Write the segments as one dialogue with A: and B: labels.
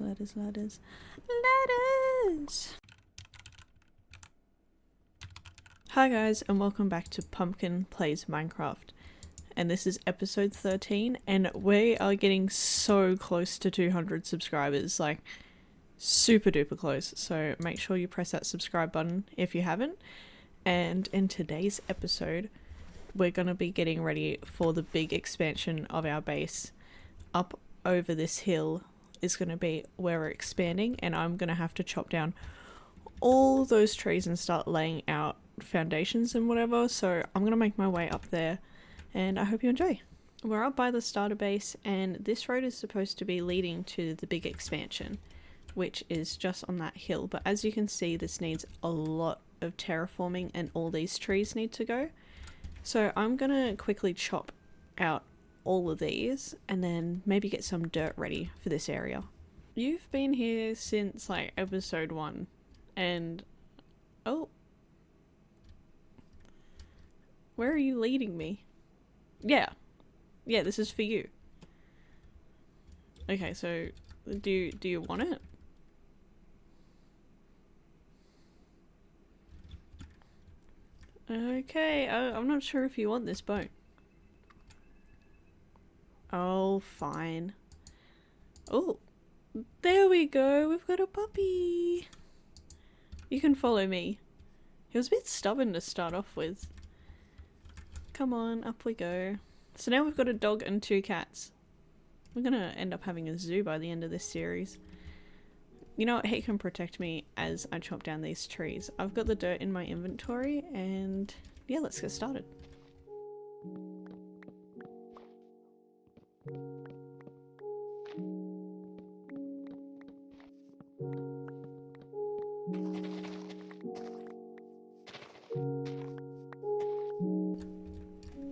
A: Ladders. Hi guys, and welcome back to Pumpkin Plays Minecraft. And this is episode 13, and we are getting so close to 200 subscribers, like super duper close. So make sure you press that subscribe button if you haven't. And in today's episode, we're going to be getting ready for the big expansion of our base. Up over this hill is going to be where we're expanding, and I'm going to have to chop down all those trees and start laying out foundations and whatever. So I'm going to make my way up there, and I hope you enjoy. We're up by the starter base, and this road is supposed to be leading to the big expansion, which is just on that hill. But as you can see, this needs a lot of terraforming, and all these trees need to go. So I'm going to quickly chop out all of these and then maybe get some dirt ready for this area. You've been here since like episode 1, and oh, where are you leading me? Yeah, this is for you. Okay, so do you want it? Okay, I'm not sure if you want this bone. Oh, fine. Oh, there we go. We've got a puppy. You can follow me. He was a bit stubborn to start off with. Come on, up we go. So now we've got a dog and 2 cats. We're gonna end up having a zoo by the end of this series. You know what? He can protect me as I chop down these trees. I've got the dirt in my inventory, and yeah, let's get started.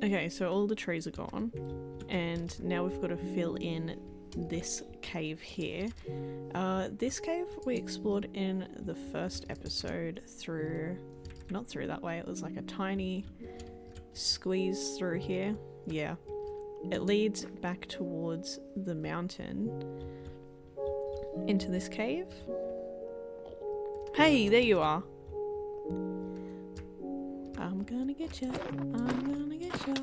A: Okay, so all the trees are gone, and now we've got to fill in this cave here. This cave we explored in the first episode through, not through that way, it was like a tiny squeeze through here. Yeah, it leads back towards the mountain into this cave. Hey, there you are. I'm gonna get you. I'm gonna get you.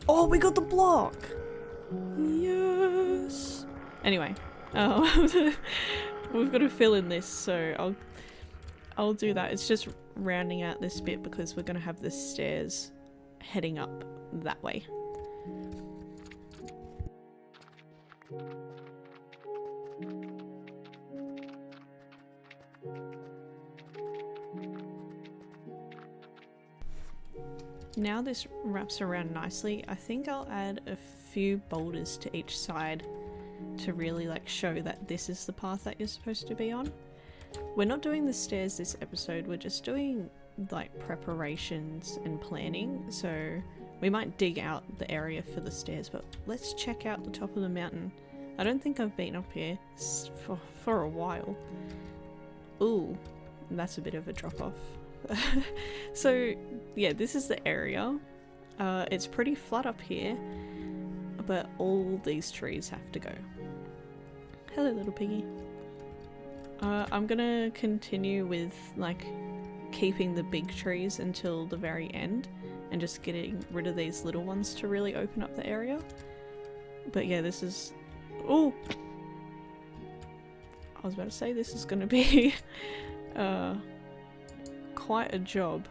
A: Oh, we got the block! Yes! Anyway, we've got to fill in this, so I'll do that. It's just rounding out this bit because we're gonna have the stairs heading up that way. Now this wraps around nicely. I think I'll add a few boulders to each side to really like show that this is the path that you're supposed to be on. We're not doing the stairs this episode, we're just doing like preparations and planning, so we might dig out the area for the stairs, but let's check out the top of the mountain. I don't think I've been up here for a while. Ooh, that's a bit of a drop off. So yeah, this is the area. It's pretty flat up here, but all these trees have to go. Hello, little piggy. I'm gonna continue with like keeping the big trees until the very end and just getting rid of these little ones to really open up the area. But yeah, this is, oh, I was about to say this is gonna be quite a job.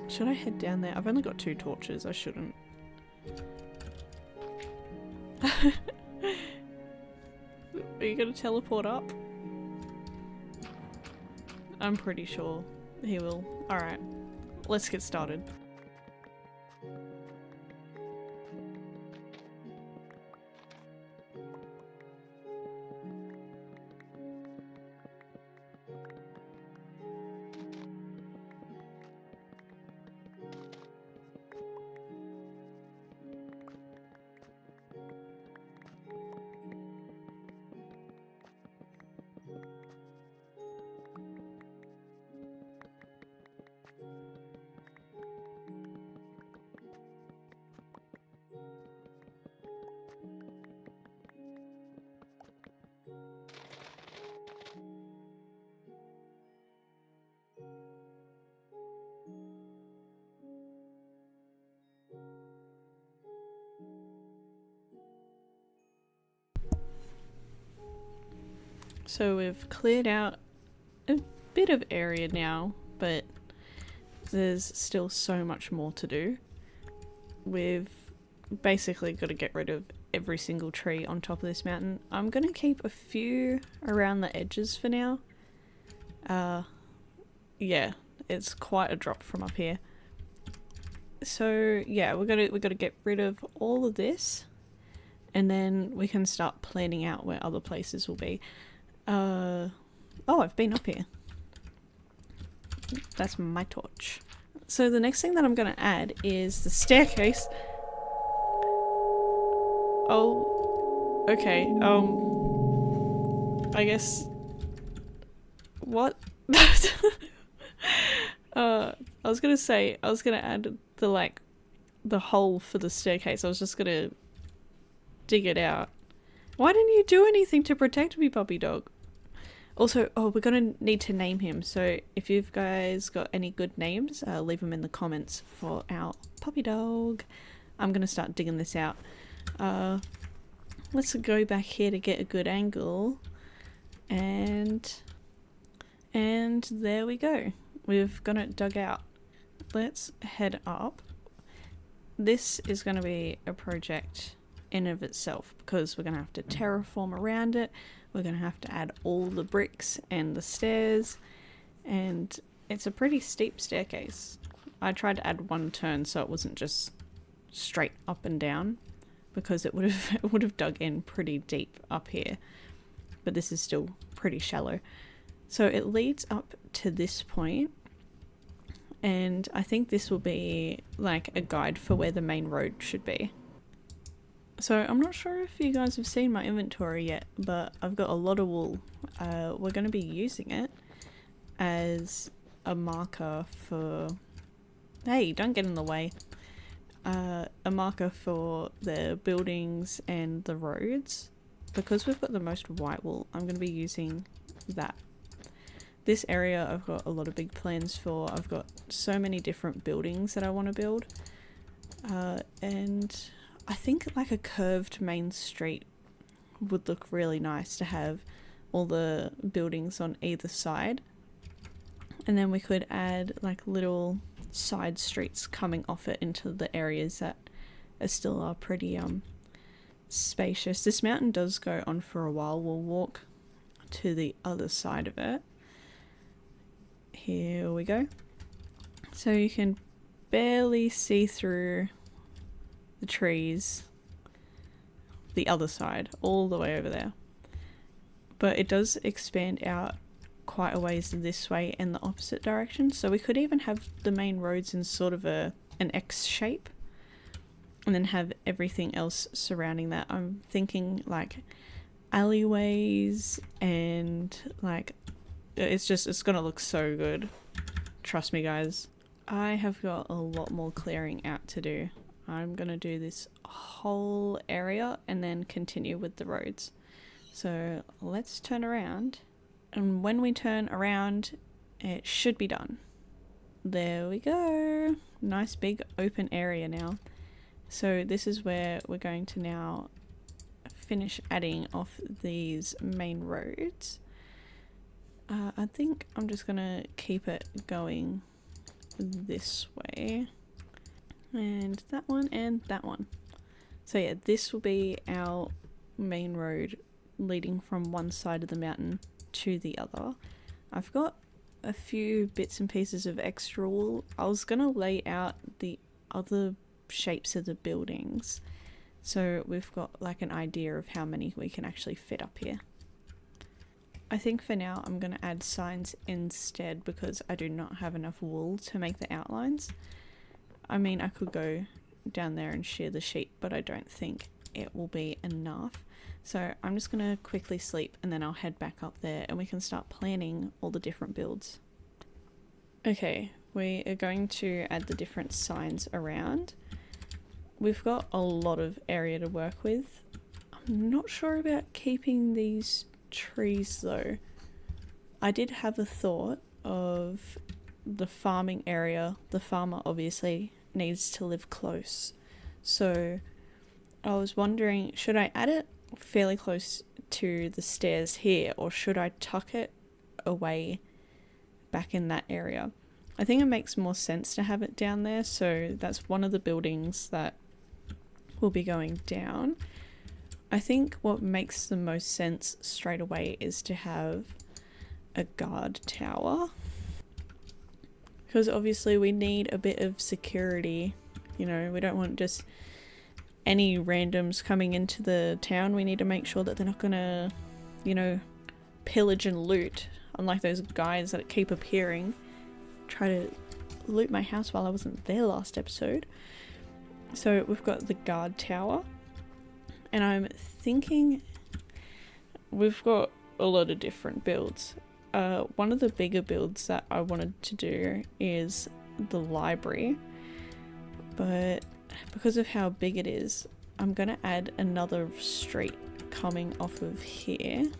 A: Should I head down there? I've only got 2 torches, I shouldn't. Are you gonna teleport up? I'm pretty sure he will. Alright, let's get started. So we've cleared out a bit of area now, but there's still so much more to do. We've basically got to get rid of every single tree on top of this mountain. I'm going to keep a few around the edges for now. Yeah, it's quite a drop from up here. So yeah, we've got to get rid of all of this, and then we can start planning out where other places will be. Oh, I've been up here. That's my torch. So the next thing that I'm going to add is the staircase. Oh, okay. I guess. What? I was gonna say I was gonna add the hole for the staircase. I was just gonna dig it out. Why didn't you do anything to protect me, puppy dog? Also, oh, we're gonna need to name him. So if you guys got any good names, leave them in the comments for our puppy dog. I'm gonna start digging this out. Let's go back here to get a good angle, and there we go. We've got it dug out. Let's head up. This is going to be a project in of itself because we're going to have to terraform around it. We're going to have to add all the bricks and the stairs, and it's a pretty steep staircase. I tried to add one turn so it wasn't just straight up and down, because it would have dug in pretty deep up here, but this is still pretty shallow. So it leads up to this point, and I think this will be like a guide for where the main road should be. So I'm not sure if you guys have seen my inventory yet, but I've got a lot of wool. We're going to be using it as a marker for... Hey, don't get in the way. A marker for the buildings and the roads. Because we've got the most white wool, I'm going to be using that. This area I've got a lot of big plans for. I've got so many different buildings that I want to build. And I think like a curved main street would look really nice to have all the buildings on either side. And then we could add like little side streets coming off it into the areas that are still pretty spacious. This mountain does go on for a while. We'll walk to the other side of it. Here we go. So you can barely see through the trees, the other side, all the way over there. But it does expand out quite a ways this way and the opposite direction. So we could even have the main roads in sort of an X shape, and then have everything else surrounding that. I'm thinking like alleyways, and like it's gonna look so good. Trust me, guys. I have got a lot more clearing out to do. I'm gonna do this whole area and then continue with the roads. So let's turn around, and when we turn around, it should be done. There we go. Nice big open area now. So this is where we're going to now finish adding off these main roads. I think I'm just gonna keep it going this way, and that one and that one. So yeah, this will be our main road leading from one side of the mountain to the other. I've got a few bits and pieces of extra wool. I was gonna lay out the other shapes of the buildings, so we've got like an idea of how many we can actually fit up here. I think for now I'm going to add signs instead because I do not have enough wool to make the outlines. I mean, I could go down there and shear the sheep, but I don't think it will be enough. So I'm just going to quickly sleep, and then I'll head back up there and we can start planning all the different builds. Okay, we are going to add the different signs around. We've got a lot of area to work with. I'm not sure about keeping these trees though. I did have a thought of the farming area. The farmer obviously needs to live close, so I was wondering, should I add it fairly close to the stairs here, or should I tuck it away back in that area? I think it makes more sense to have it down there, so that's one of the buildings that will be going down. I think what makes the most sense straight away is to have a guard tower, because obviously we need a bit of security. You know, we don't want just any randoms coming into the town. We need to make sure that they're not gonna, you know, pillage and loot, unlike those guys that keep appearing, try to loot my house while I wasn't there last episode. So we've got the guard tower, and I'm thinking we've got a lot of different builds. One of the bigger builds that I wanted to do is the library, but because of how big it is, I'm gonna add another street coming off of here.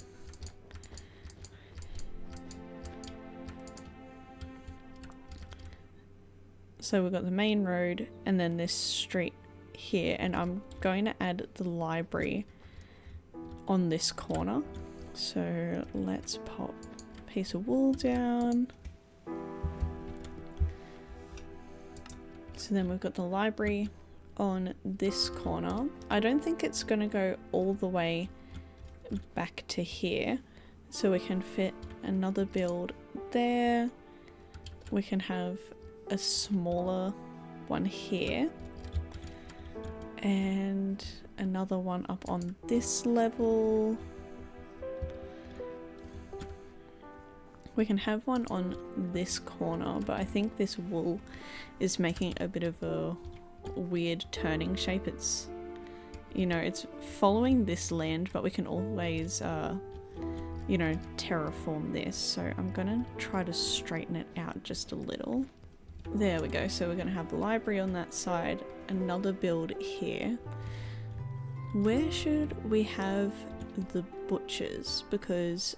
A: So we've got the main road and then this street here, and I'm going to add the library on this corner. So let's pop a piece of wool down. So then we've got the library on this corner. I don't think it's going to go all the way back to here, so we can fit another build there. We can have a smaller one here and another one up on this level. We can have one on this corner, but I think this wool is making a bit of a weird turning shape. It's, you know, it's following this land, but we can always you know, terraform this. So I'm gonna try to straighten it out just a little. There we go. So we're gonna have the library on that side, another build here. Where should we have the butchers? Because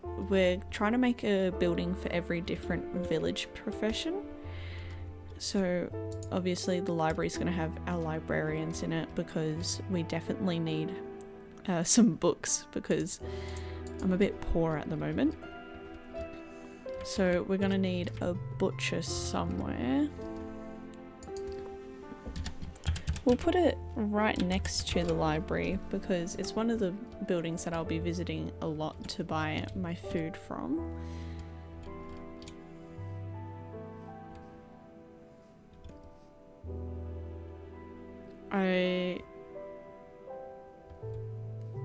A: we're trying to make a building for every different village profession. So obviously the library is going to have our librarians in it, because we definitely need some books, because I'm a bit poor at the moment. So we're going to need a butcher somewhere. We'll put it right next to the library, because it's one of the buildings that I'll be visiting a lot to buy my food from.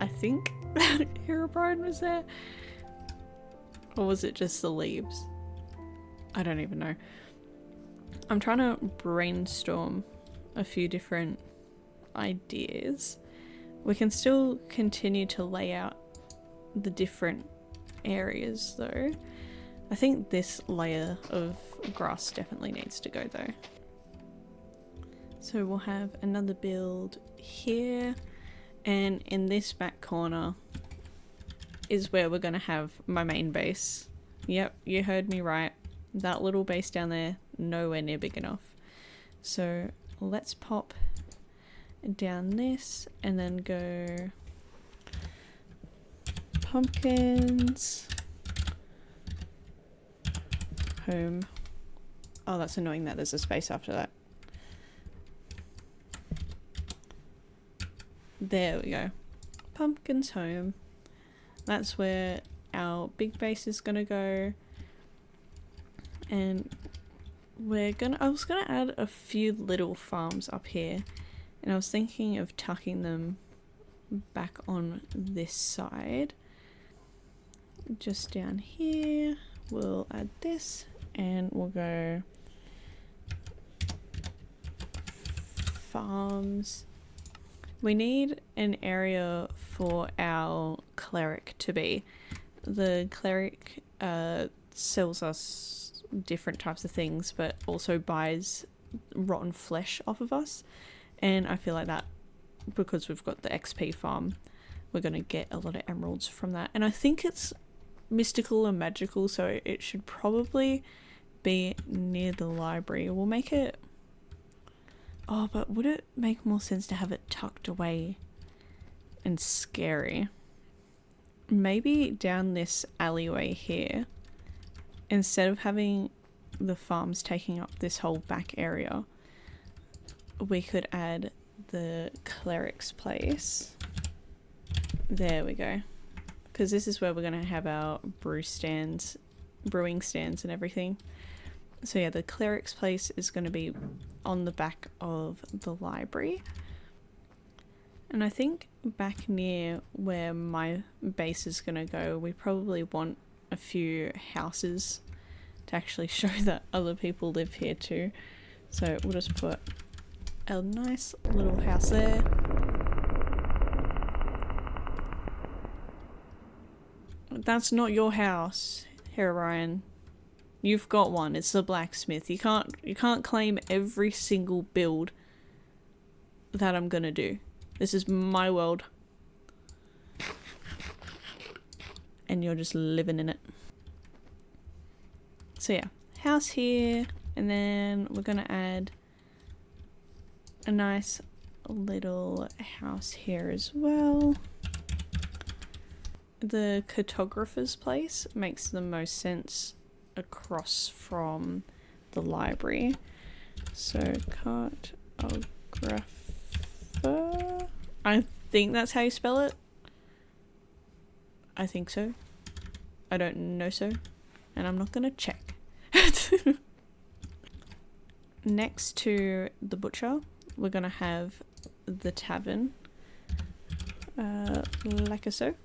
A: I think Herobrine was there, or was it just the leaves? I don't even know. I'm trying to brainstorm a few different ideas. We can still continue to lay out the different areas though. I think this layer of grass definitely needs to go though. So we'll have another build here, and in this back corner is where we're going to have my main base. Yep, you heard me right. That little base down there, nowhere near big enough. So let's pop down this and then go pumpkins, home. Oh, that's annoying that there's a space after that. There we go. Pumpkins home. That's where our big base is gonna go. And I was gonna add a few little farms up here, and I was thinking of tucking them back on this side. Just down here, we'll add this, and we'll go farms. We need an area for our cleric to be. The cleric sells us different types of things, but also buys rotten flesh off of us. And I feel like that, because we've got the XP farm, we're going to get a lot of emeralds from that. And I think it's mystical and magical, so it should probably be near the library. We'll make it... Oh, but would it make more sense to have it tucked away and scary? maybe down this alleyway here, instead of having the farms taking up this whole back area, we could add the cleric's place. There we go. Because this is where we're going to have our brewing stands and everything. So yeah, the cleric's place is going to be on the back of the library. And I think back near where my base is going to go, we probably want a few houses to actually show that other people live here too. So we'll just put a nice little house there. That's not your house, Herobrine. You've got one. It's the blacksmith. You can't claim every single build that I'm gonna do. This is my world. And you're just living in it. So yeah, house here, and then we're gonna add a nice little house here as well. The cartographer's place makes the most sense across from the library. So cartographer, I think that's how you spell it. I think so. I don't know so, and I'm not gonna check. Next to the butcher, we're gonna have the tavern, like so.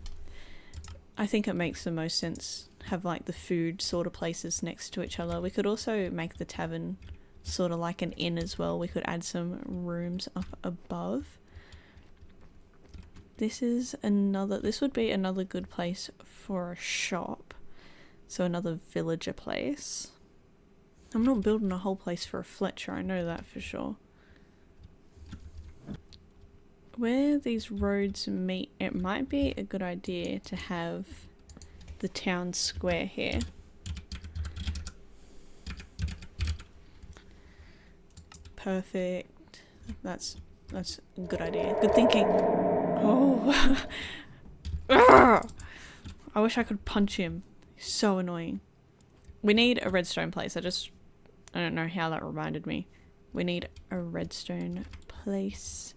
A: I think it makes the most sense, have like the food sort of places next to each other. We could also make the tavern sort of like an inn as well. We could add some rooms up above. This would be another good place for a shop. So another villager place. I'm not building a whole place for a Fletcher, I know that for sure. Where these roads meet, it might be a good idea to have the town square here. Perfect. That's a good idea. Good thinking. Oh. I wish I could punch him. He's so annoying. We need a redstone place. I don't know how that reminded me. We need a redstone place.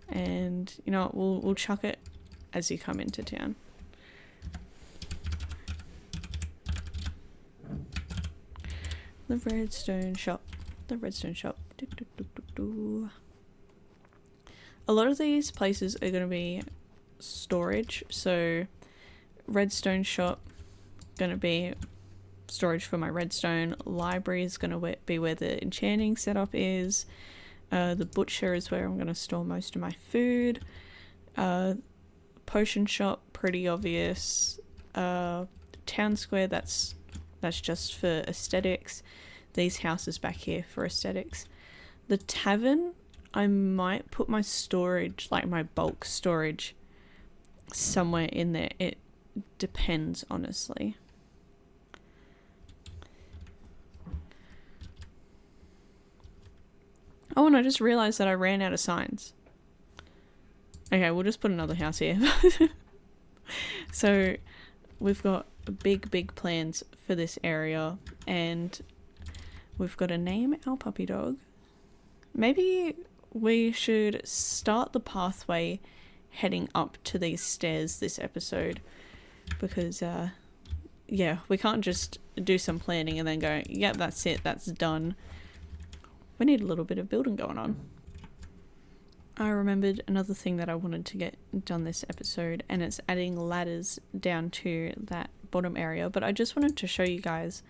A: And you know what, we'll chuck it as you come into town. The redstone shop. The redstone shop. A lot of these places are going to be storage. So redstone shop, going to be storage for my redstone. Library is going to be where the enchanting setup is. The butcher is where I'm going to store most of my food. Potion shop, pretty obvious. Town square, that's just for aesthetics. These houses back here for aesthetics. The tavern, I might put my storage, like my bulk storage, somewhere in there. It depends, honestly. Oh, and I just realized that I ran out of signs. Okay, we'll just put another house here. So we've got big plans for this area, and we've got to name our puppy dog. Maybe we should start the pathway heading up to these stairs this episode, because yeah, we can't just do some planning and then go, yep, that's it, that's done. We need a little bit of building going on. I remembered another thing that I wanted to get done this episode, and it's adding ladders down to that bottom area. But I just wanted to show you guys,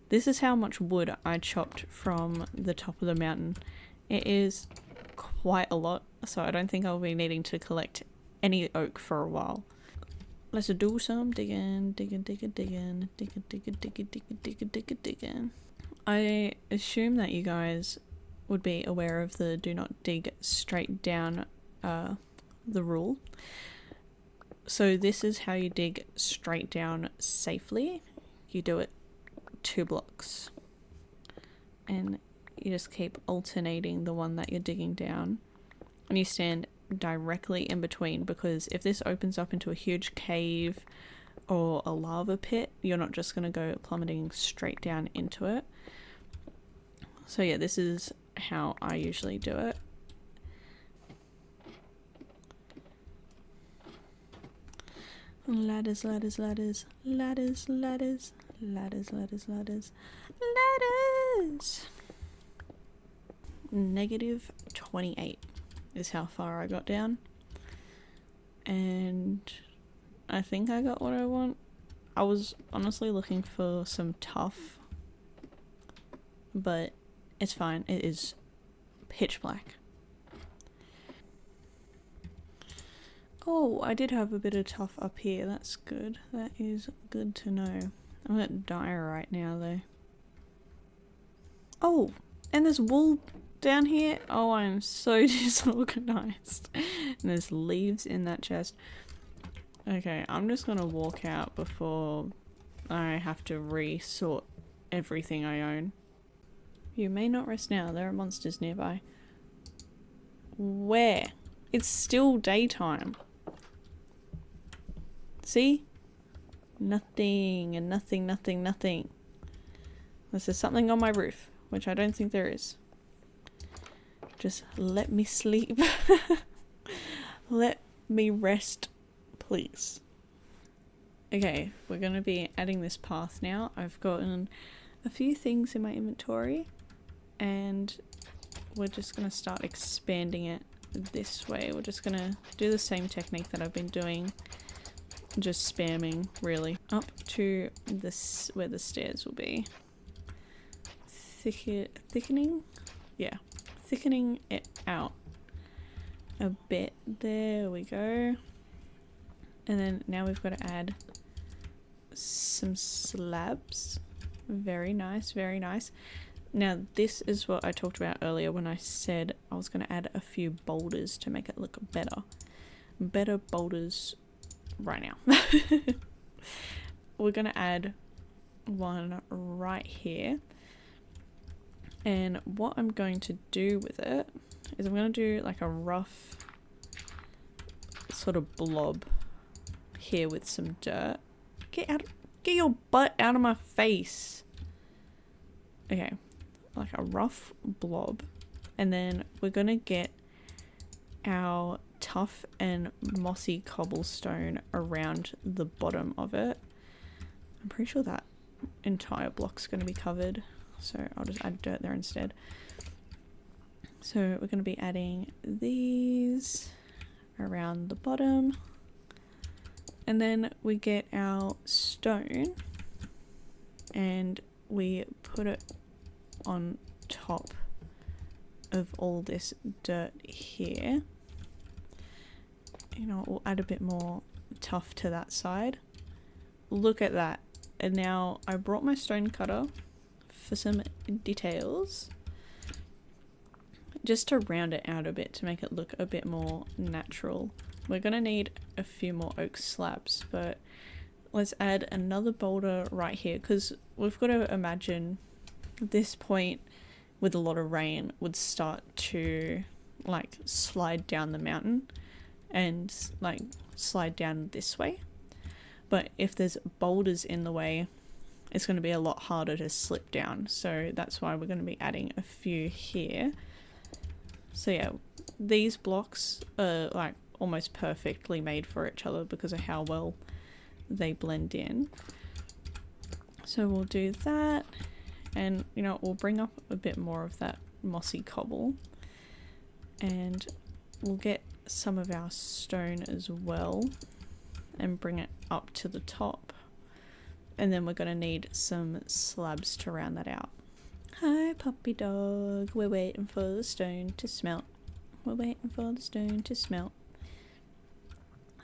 A: this is how much wood I chopped from the top of the mountain. It is quite a lot, so I don't think I'll be needing to collect any oak for a while. Let's do some digging. I assume that you guys would be aware of the do not dig straight down the rule. So this is how you dig straight down safely. You do it 2 blocks, and you just keep alternating the one that you're digging down, and you stand directly in between, because if this opens up into a huge cave or a lava pit, you're not just going to go plummeting straight down into it. So yeah, this is how I usually do it. Ladders, ladders, ladders, ladders, ladders, ladders, ladders, ladders, ladders. -28 is how far I got down. And I think I got what I want. I was honestly looking for some tough, but it's fine. It is pitch black. Oh, I did have a bit of tough up here. That's good. That is good to know. I'm gonna die right now though. Oh, and there's wool down here. Oh, I'm so disorganized. And there's leaves in that chest. Okay, I'm just gonna walk out before I have to re-sort everything I own. You may not rest now. There are monsters nearby. Where? It's still daytime. See? Nothing and nothing, nothing, nothing. Unless there's something on my roof, which I don't think there is. Just let me sleep. Let me rest, please. Okay, we're going to be adding this path now. I've gotten a few things in my inventory, and we're just going to start expanding it this way. We're just going to do the same technique that I've been doing. Just spamming, really. Up to this, where the stairs will be. Thickening? Yeah. Thickening it out a bit. There we go. And then now we've got to add some slabs. Very nice, very nice. Now this is what I talked about earlier when I said I was going to add a few boulders to make it look better. Better boulders right now. We're going to add one right here. And what I'm going to do with it is I'm going to do like a rough sort of blob here with some dirt. Get your butt out of my face. Okay, like a rough blob. And then we're going to get our tough and mossy cobblestone around the bottom of it. I'm pretty sure that entire block's going to be covered, so I'll just add dirt there instead. So we're going to be adding these around the bottom, and then we get our stone and we put it on top of all this dirt here. You know, we'll add a bit more tough to that side. Look at that. And now I brought my stone cutter for some details, just to round it out a bit to make it look a bit more natural. We're gonna need a few more oak slabs, but let's add another boulder right here, because we've got to imagine this point with a lot of rain would start to like slide down the mountain and like slide down this way. But if there's boulders in the way, it's going to be a lot harder to slip down. So that's why we're going to be adding a few here. So yeah, these blocks are like almost perfectly made for each other because of how well they blend in. So we'll do that, and you know, we'll bring up a bit more of that mossy cobble, and we'll get some of our stone as well and bring it up to the top. And then we're going to need some slabs to round that out. Hi puppy dog, we're waiting for the stone to smelt. We're waiting for the stone to smelt.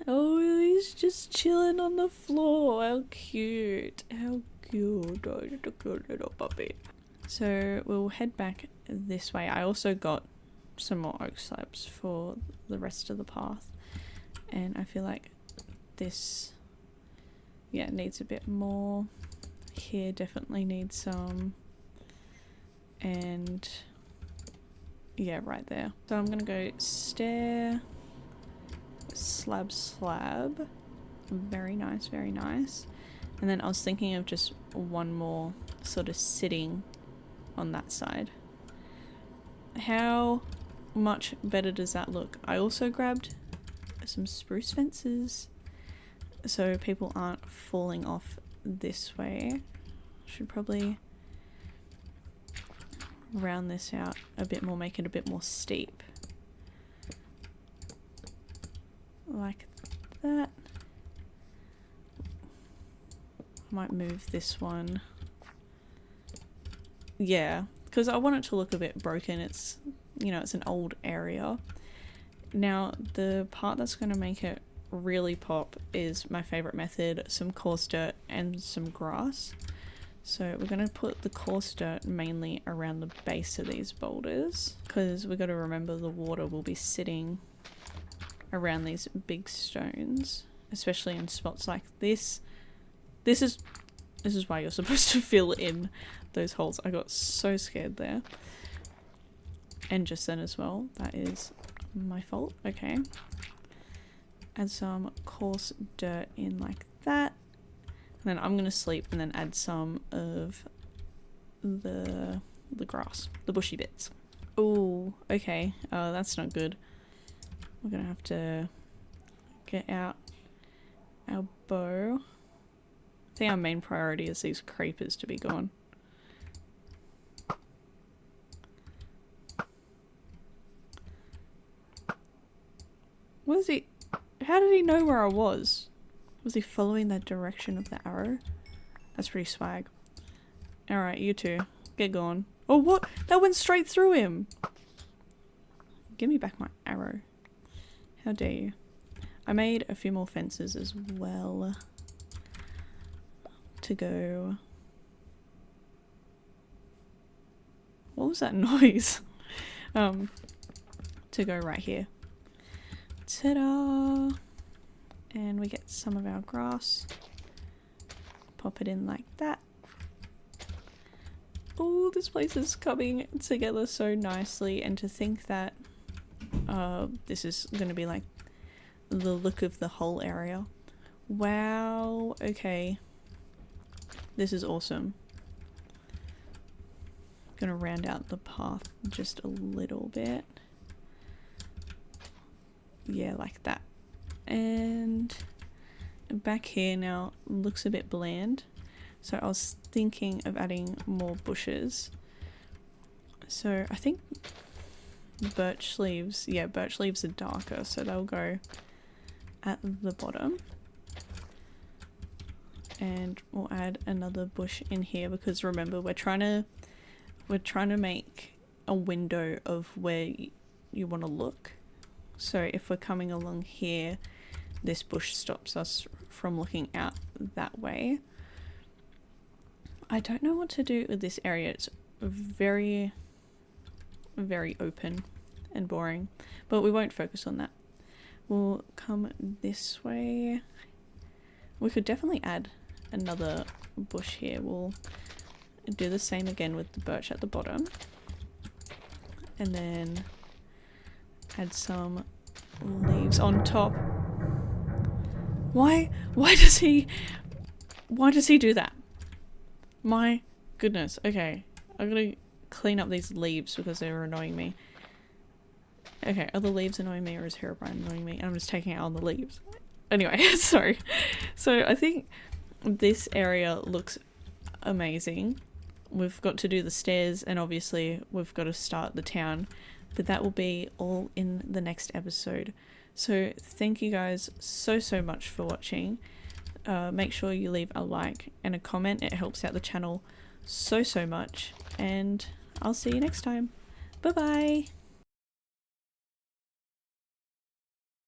A: Oh, he's just chilling on the floor. How cute. How cute. Oh, you're a cute little puppy. So we'll head back this way. I also got some more oak slabs for the rest of the path. And I feel like this, yeah, needs a bit more. Here definitely needs some. And yeah, right there. So I'm gonna go stair slab, slab. Very nice, very nice. And then I was thinking of just one more sort of sitting on that side. How much better does that look? I also grabbed some spruce fences so people aren't falling off this way. Should probably round this out a bit more, make it a bit more steep. Like that. I might move this one. Yeah, because I want it to look a bit broken. It's, you know, it's an old area. Now, the part that's going to make it really pop is my favorite method, some coarse dirt and some grass. So we're going to put the coarse dirt mainly around the base of these boulders, because we've got to remember the water will be sitting around these big stones, especially in spots like this. This is why you're supposed to fill in those holes. I got so scared there. And just then as well, that is my fault. Okay. Add some coarse dirt in like that. And then I'm gonna sleep and then add some of the grass, the bushy bits. Oh, okay. That's not good. We're gonna have to get out our bow. I think our main priority is these creepers to be gone. What is he? How did he know where I was? Was he following the direction of the arrow? That's pretty swag. Alright, you two. Get going. Oh, what? That went straight through him! Give me back my arrow. How dare you. I made a few more fences as well. To go. What was that noise? To go right here. Ta-da! And we get some of our grass. Pop it in like that. Oh, this place is coming together so nicely, and to think that this is going to be like the look of the whole area. Wow, okay. This is awesome. Gonna round out the path just a little bit. Yeah, like that. And back here now looks a bit bland. So I was thinking of adding more bushes. So I think birch leaves, yeah, birch leaves are darker, so they'll go at the bottom. And we'll add another bush in here because remember we're trying to make a window of where you want to look. So if we're coming along here, this bush stops us from looking out that way. I don't know what to do with this area. It's very, very open and boring, but we won't focus on that. We'll come this way. We could definitely add another bush here. We'll do the same again with the birch at the bottom, and then add some leaves on top. Why does he do that? My goodness. Okay, I'm gonna clean up these leaves because they're annoying me. Okay, are the leaves annoying me or is Herobrine annoying me? I'm just taking out all the leaves. Anyway, sorry. So I think this area looks amazing. We've got to do the stairs and obviously we've got to start the town, but that will be all in the next episode. So thank you guys so much for watching. Make sure you leave a like and a comment. It helps out the channel so much, and I'll see you next time. Bye bye.